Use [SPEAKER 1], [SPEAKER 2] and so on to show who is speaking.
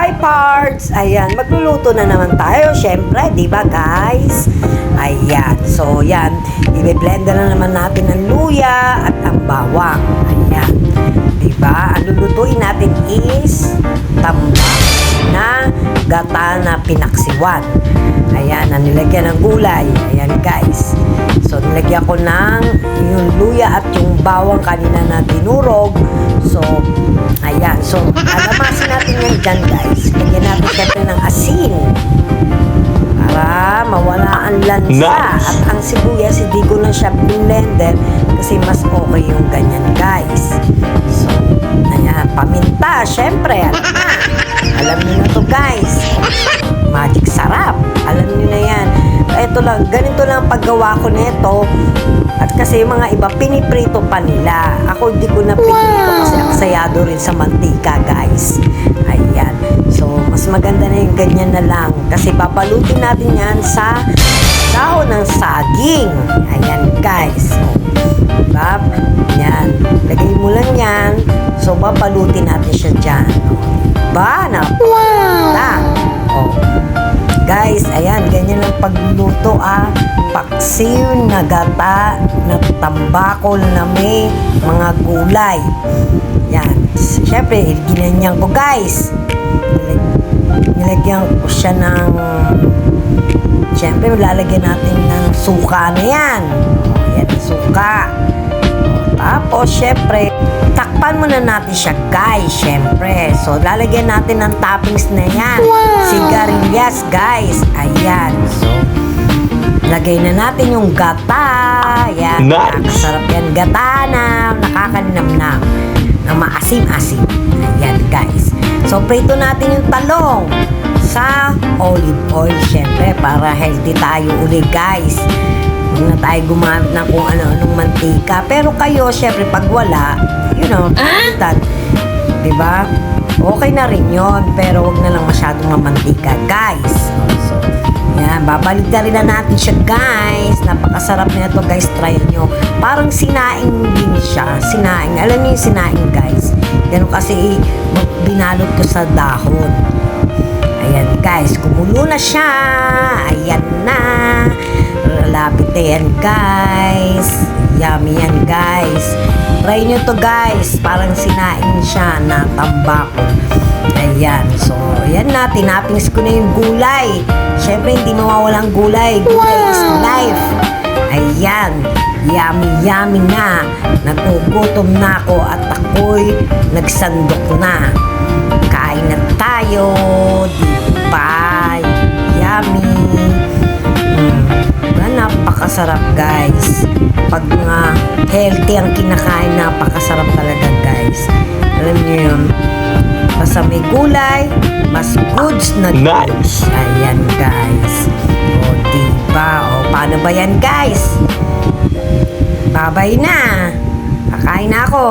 [SPEAKER 1] Hi parts! Ayan, magluluto na naman tayo, syempre, di ba guys? Ayan, so yan, i-blender na naman natin ang luya at ang bawang. Ayan, di ba? Ang lulutuin natin is tambak na gata na pinaksiwan. Ayan, ang nilagyan ng gulay. Ayan guys. So, nilagyan ko ng yung luya at yung bawang kanina na dinurog. So, ayan. So, alamasin natin yan dyan guys. Lagyan natin syempre ng asin para mawala ang lansa.
[SPEAKER 2] Nice.
[SPEAKER 1] At ang sibuyas, hindi ko na siya blender kasi mas okay yung ganyan guys. So, ayan. Paminta, syempre. Alam niyo na to guys. Magic sarap. Alam niyo na yan. Ito lang, ganito lang paggawa ko nito. At kasi yung mga iba, piniprito pa nila. Ako hindi ko na pinito kasi aksayado rin sa mantika, guys. Ayan. So, mas maganda na yung ganyan na lang. Kasi papalutin natin yan sa dahon ng saging. Ayan, guys. So, diba? Yan. Lagay mo lang yan. So, papalutin natin siya dyan. Diba? Napakaganda. Oh. Guys, ayan, ganyan ang pagluluto paksiw na gata na tambakol na may mga gulay. Yan. Siyempre, ginanyan ko guys. Nilagyan ko siya ng siyempre, lalagyan natin ng suka na yan. Yan, suka. Tapos, syempre, takpan muna natin siya, guys, syempre. So, lalagyan natin ng toppings na yan. Sigarilyas, guys. Ayan. So, lagay na natin yung gata. Ayan.
[SPEAKER 2] Nice.
[SPEAKER 1] Nakakasarap yan. Gata na nakakaninamnam. Na maasim-asim. Ayan, guys. So, prito natin yung talong sa olive oil, syempre, para healthy tayo uli, guys. Huwag na tayo gumamit ng kung ano-anong mantika. Pero kayo, syempre, pag wala, you know, diba? Okay na rin yon, pero huwag na lang masyadong mamantika, guys. So, yan, babalik na rin na natin siya, guys. Napakasarap na ito, guys. Try nyo. Parang sinaing din siya. Sinaing. Alam niyo yung sinaing, guys. Ganun kasi binalot ko sa dahon. Ayan, guys. Kumulo na siya. Ayan na. Lapit na yan, guys. Yummy yan, guys. Try nyo to, guys. Parang sinaing siya na tambako. Ayan. So, ayan na. Tinapings ko na yung gulay. Siyempre, hindi mawawalang gulay. Gulay is life. Ayan. Yummy, yummy na. Nagugutom na ako at ako'y nagsandok na. Kain na tayo. Diba? Yummy. Napakasarap, guys. Pag mga healthy ang kinakain, napakasarap talaga, guys. Alam niyo yun, basta may gulay, mas goods na goods.
[SPEAKER 2] Nice.
[SPEAKER 1] Ayan, guys. O, diba? O, paano ba yan, guys? Babay na. Kakain na ako.